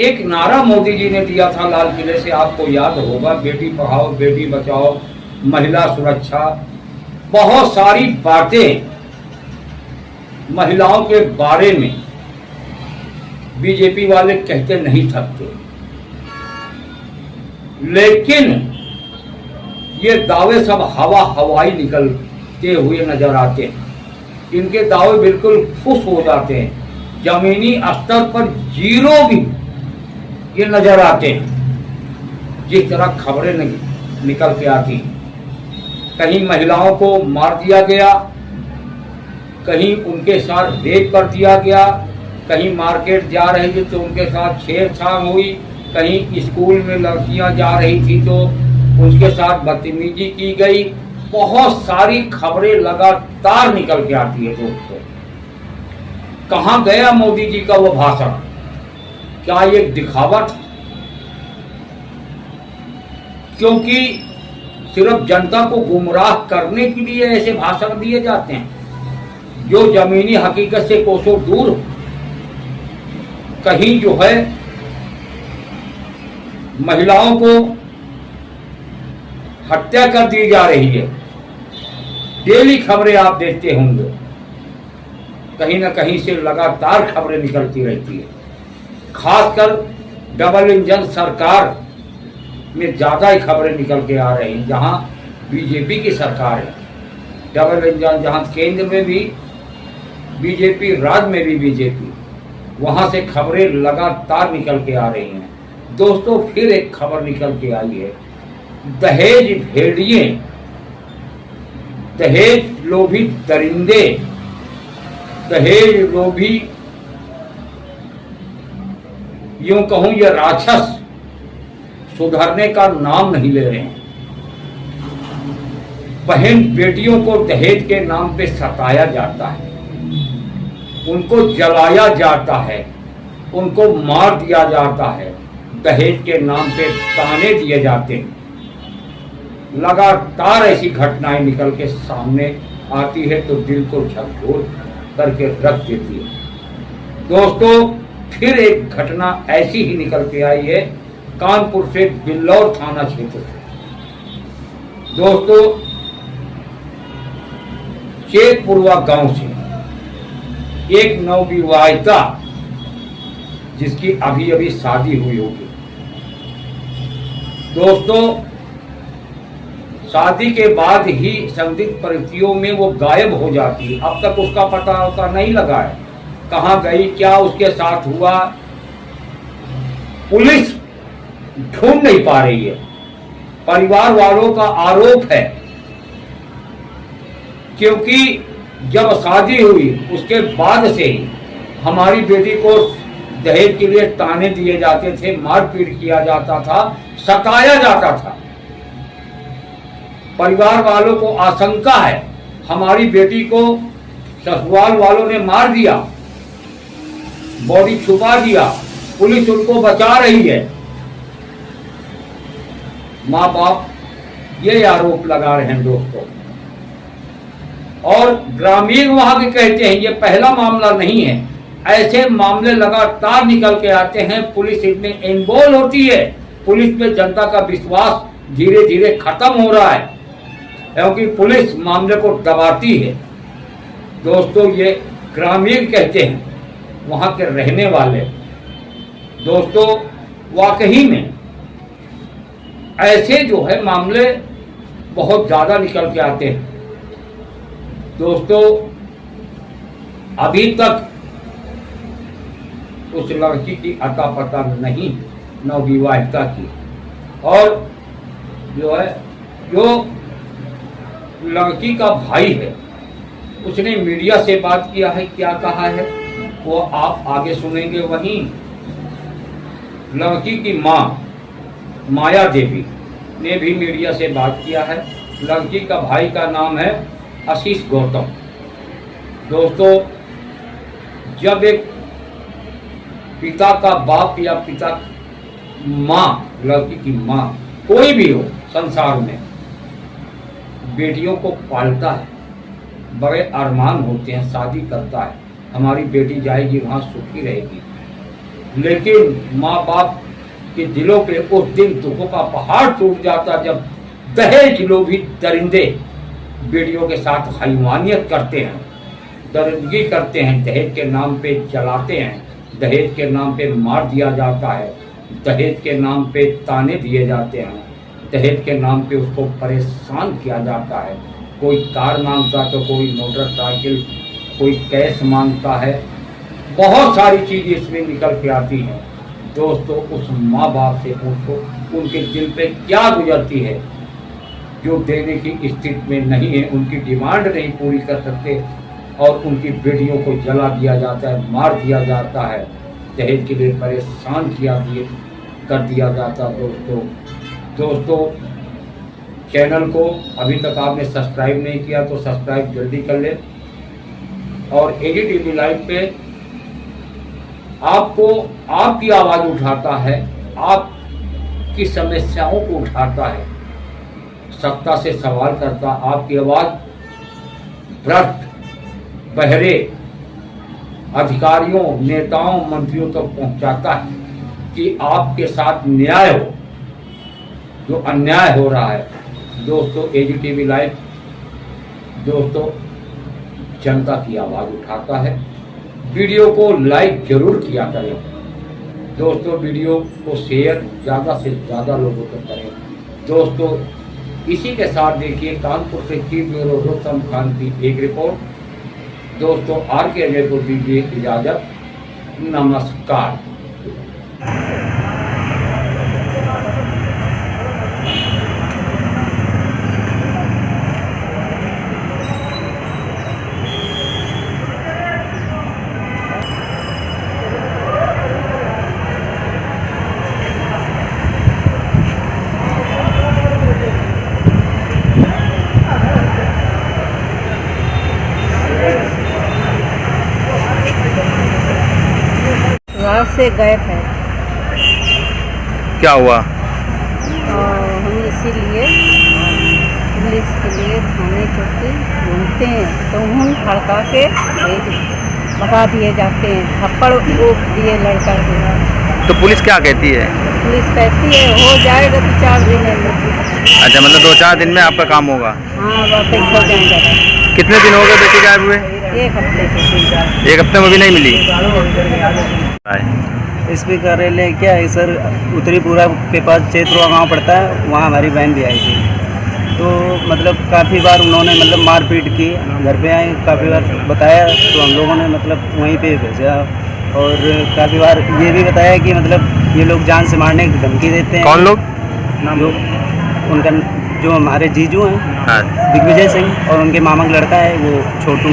एक नारा मोदी जी ने दिया था लाल किले से, आपको याद होगा, बेटी पढ़ाओ बेटी बचाओ, महिला सुरक्षा, बहुत सारी बातें महिलाओं के बारे में बीजेपी वाले कहते नहीं थकते, लेकिन ये दावे सब हवाई निकलते हुए नजर आते हैं। इनके दावे बिल्कुल फुस हो जाते हैं, जमीनी स्तर पर जीरो भी ये नजर आते हैं। जिस तरह खबरें निकल के आती, कहीं महिलाओं को मार दिया गया, कहीं उनके साथ रेप कर दिया गया, कहीं मार्केट जा रही थी तो उनके साथ छेड़छाड़ हुई, कहीं स्कूल में लड़कियां जा रही थी तो उनके साथ बदतमीजी की गई। बहुत सारी खबरें लगातार निकल के आती है दोस्तों। कहां गया मोदी जी का वो भाषण? क्या ये दिखावट? क्योंकि सिर्फ जनता को गुमराह करने के लिए ऐसे भाषण दिए जाते हैं जो जमीनी हकीकत से कोसों दूर। कहीं जो है महिलाओं को हत्या कर दी जा रही है, डेली खबरें आप देखते होंगे, कहीं ना कहीं से लगातार खबरें निकलती रहती है। खासकर डबल इंजन सरकार में ज्यादा ही खबरें निकल के आ रही हैं, जहां बीजेपी की सरकार है। डबल इंजन जहां केंद्र में भी बीजेपी, राज्य में भी बीजेपी, वहां से खबरें लगातार निकल के आ रही हैं। दोस्तों फिर एक खबर निकल के आई है, दहेज भेड़िए, दहेज लोभी दरिंदे, दहेज लोभी, यूं कहूं ये राक्षस सुधरने का नाम नहीं ले रहे हैं। बहन बेटियों को दहेज के नाम पे सताया जाता है, उनको जलाया जाता है, उनको मार दिया जाता है, दहेज के नाम पे ताने दिए जाते हैं। लगातार ऐसी घटनाएं निकल के सामने आती है तो दिल को झकझोर करके रख देती है। दोस्तों फिर एक घटना ऐसी ही निकल के आई है कानपुर से, बिल्लौर थाना क्षेत्र से। दोस्तों चेतपुरवा गांव से एक नवविवाहिता, जिसकी अभी अभी शादी हुई होगी, दोस्तों शादी के बाद ही संदिग्ध परिस्थितियों में वो गायब हो जाती है। अब तक उसका पता नहीं लगा है, कहाँ गई, क्या उसके साथ हुआ, पुलिस ढूंढ नहीं पा रही है। परिवार वालों का आरोप है क्योंकि जब शादी हुई उसके बाद से ही हमारी बेटी को दहेज के लिए ताने दिए जाते थे, मारपीट किया जाता था, सताया जाता था। परिवार वालों को आशंका है हमारी बेटी को ससुराल वालों ने मार दिया, बॉडी छुपा दिया, पुलिस उनको बचा रही है। माँ बाप ये आरोप लगा रहे हैं दोस्तों, और ग्रामीण वहां के कहते हैं ये पहला मामला नहीं है, ऐसे मामले लगातार निकल के आते हैं। पुलिस इसमें इन्वॉल्व होती है, पुलिस पे जनता का विश्वास धीरे धीरे खत्म हो रहा है क्योंकि पुलिस मामले को दबाती है। दोस्तों ये ग्रामीण कहते हैं, वहां के रहने वाले। दोस्तों वाकई में ऐसे जो है मामले बहुत ज्यादा निकल के आते हैं। दोस्तों अभी तक उस लड़की की अता पता नहीं, नवविवाहिता की, और जो लड़की का भाई है उसने मीडिया से बात किया है। क्या कहा है वो आप आगे सुनेंगे। वहीं लड़की की मां माया देवी ने भी मीडिया से बात किया है। लड़की का भाई का नाम है आशीष गौतम। दोस्तों जब एक पिता का बाप या पिता मां, लड़की की मां कोई भी हो संसार में, बेटियों को पालता है, बड़े अरमान होते हैं, शादी करता है, हमारी बेटी जाएगी वहां सुखी रहेगी, लेकिन माँ बाप के दिलों पे उस दिन दुखों का पहाड़ टूट जाता जब दहेज लोभी दरिंदे बेटियों के साथ हैवानियत करते हैं, दरिंदगी करते हैं, दहेज के नाम पे जलाते हैं, दहेज के नाम पे मार दिया जाता है, दहेज के नाम पे ताने दिए जाते हैं, दहेज के नाम पे उसको परेशान किया जाता है। कोई कार मांगता तो कोई मोटरसाइकिल, कोई कैश मांगता है, बहुत सारी चीज़ें इसमें निकल के आती हैं। दोस्तों, उस माँ बाप से पूछो उनके दिल पे क्या गुजरती है जो देने की स्थिति में नहीं है, उनकी डिमांड नहीं पूरी कर सकते और उनकी बेटियों को जला दिया जाता है, मार दिया जाता है, दहेज के लिए परेशान कर दिया जाता। दोस्तों चैनल को अभी तक आपने सब्सक्राइब नहीं किया तो सब्सक्राइब जल्दी कर ले और एजीटीवी लाइव पे आपको आपकी आवाज़ उठाता है, आपकी समस्याओं को उठाता है, सत्ता से सवाल करता, आपकी आवाज़ भ्रष्ट बहरे अधिकारियों, नेताओं, मंत्रियों तक पहुंचाता है कि आपके साथ न्याय हो, जो अन्याय हो रहा है। दोस्तों एजीटीवी लाइव दोस्तों जनता की आवाज़ उठाता है। वीडियो को लाइक जरूर किया करें दोस्तों, वीडियो को शेयर ज़्यादा से ज़्यादा लोगों तक करें। दोस्तों इसी के साथ देखिए कानपुर से चीफ ब्यूरो रोस्तम खान की एक रिपोर्ट। दोस्तों आर के अजय को दीजिए इजाज़त, नमस्कार। रात से गायब है। क्या हुआ? हम इसीलिए पुलिस के लिए थाने चौकी घूमते हैं तो हम हड़का के भगा दिए जाते हैं, थप्पड़ वो दिए लड़का के। तो पुलिस क्या कहती है? पुलिस कहती है हो जाएगा तो 4 दिन में। अच्छा, मतलब 2-4 दिन में आपका काम होगा? हाँ, वापस हो जाएंगे। कितने दिन हो गए बेटी गायब हुए? 1 हफ्ते से। 1 हफ्ते में भी नहीं मिली? एसपी कार्यालय क्या है सर, उत्तरीपुरा के पास चेतरुआ गांव पड़ता है, वहाँ हमारी बहन भी आई थी। तो मतलब काफ़ी बार उन्होंने मतलब मारपीट की, घर पे आए, काफ़ी बार बताया तो हम लोगों ने मतलब वहीं पे भेजा और काफ़ी बार ये भी बताया कि मतलब ये लोग जान से मारने की धमकी देते हैं। कौन लोग? जो उनका जो हमारे जीजू हैं, हाँ। दिग्विजय सिंह, और उनके मामा का लड़का है वो छोटू।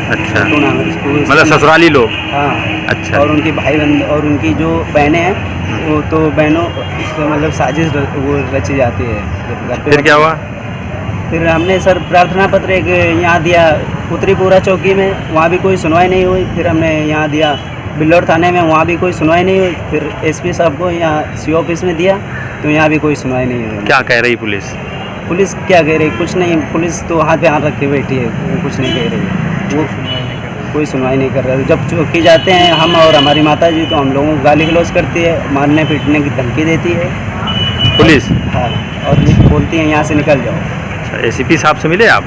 अच्छा, छोटू नाम है उसको। मतलब ससुराली लोग? हाँ। अच्छा। और उनके भाई बंद और उनकी जो बहनें हैं वो तो बहनों से मतलब साजिश वो रची जाती है घर पे। फिर क्या हुआ? फिर हमने सर प्रार्थना पत्र एक यहाँ दिया उत्तरीपुरा चौकी में, वहाँ भी कोई सुनवाई नहीं हुई। फिर हमने यहाँ दिया बिल्लौर थाने में, वहाँ भी कोई सुनवाई नहीं हुई। फिर एसपी साहब को यहाँ सी ऑफिस में दिया तो यहाँ भी कोई सुनवाई नहीं हुई। क्या कह रही पुलिस? पुलिस क्या कह रही? कुछ नहीं, पुलिस तो हाथ पे हाथ रख के बैठी है, वो कुछ नहीं कह रही, वो कोई सुनवाई नहीं कर रहा है। जब चौकी जाते हैं हम और हमारी माता जी तो हम लोगों को गाली गलौज करती है, मारने पीटने की धमकी देती है पुलिस। हाँ, और बोलती है यहाँ से निकल जाओ। अच्छा, एसीपी साहब से मिले आप?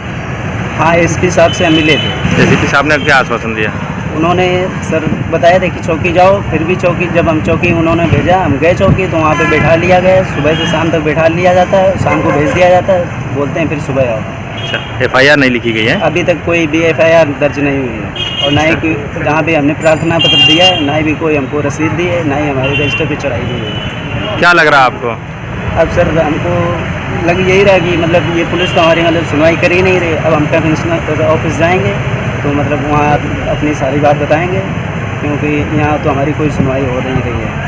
हाँ, एसपी साहब से हम मिले थे। एसीपी साहब ने क्या आश्वासन दिया? उन्होंने सर बताया था कि चौकी जाओ। फिर भी चौकी जब हम चौकी उन्होंने भेजा, हम गए चौकी तो वहाँ पे बैठा लिया गया। सुबह से शाम तक बैठा लिया जाता है, शाम को भेज दिया जाता है, बोलते हैं फिर सुबह आओ। अच्छा, FIR नहीं लिखी गई है? अभी तक कोई भी FIR दर्ज नहीं हुई है और ना ही कि जहाँ भी हमने प्रार्थना पत्र दिया है, ना ही भी कोई हमको रसीद दी है, ना ही हमारे रजिस्टर पे चढ़ाई दी है। क्या लग रहा है आपको? अब सर हमको लग यही रहा कि मतलब ये पुलिस तो हमारी मतलब सुनवाई कर ही नहीं रही। अब हम कमिश्नर ऑफिस जाएंगे तो मतलब वहाँ अपनी सारी बात बताएंगे, क्योंकि यहाँ तो हमारी कोई सुनवाई हो नहीं रही है।